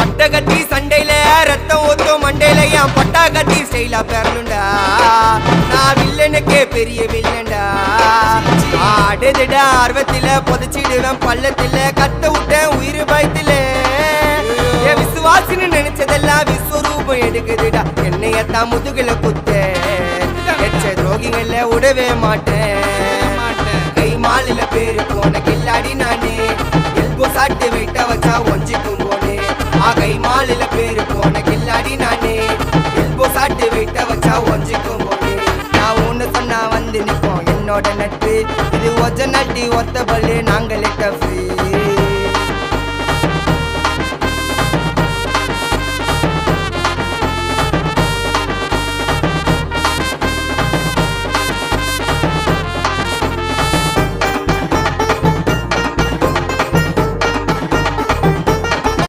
அட்டகத்தி சண்டையில ரத்தம் ஊத்தும் மண்டையில என் பட்டாகத்தி ஸ்டைலா பேரலுண்டா. நான் வில்லனுக்கே பெரிய வில்லன்டா. ஆடுதுடா ஆர்வத்தில புதைச்சிடுவேன் பள்ளத்தில கத்த விட்டேன் உயிர் பயத்தில. என் விசுவாசின்னு நினைச்சதெல்லாம் விஸ்வரூபம் எடுக்குதுடா. என்னையத்தான் முதுகுல குத்த எச்ச துரோகிகள விடவே மாட்டேன். கை மாலில பேரு போன கில்லாடி நானே. எல்போ சாட்டு வெயிட்ட வச்சா ஒஞ்சிக்கும் போனே. கை மாலில பேரு போன கில்லாடி நானே. எல்போ சாட்டு வெயிட்ட வச்சா ஒஞ்சிக்கும் போனே. நான் ஒண்ணு சொன்னா வந்து நிப்போம் என்னோட நட்பு. இது ஒஜ நட்டி ஒத்த பல்லு நாங்களே டஃப்.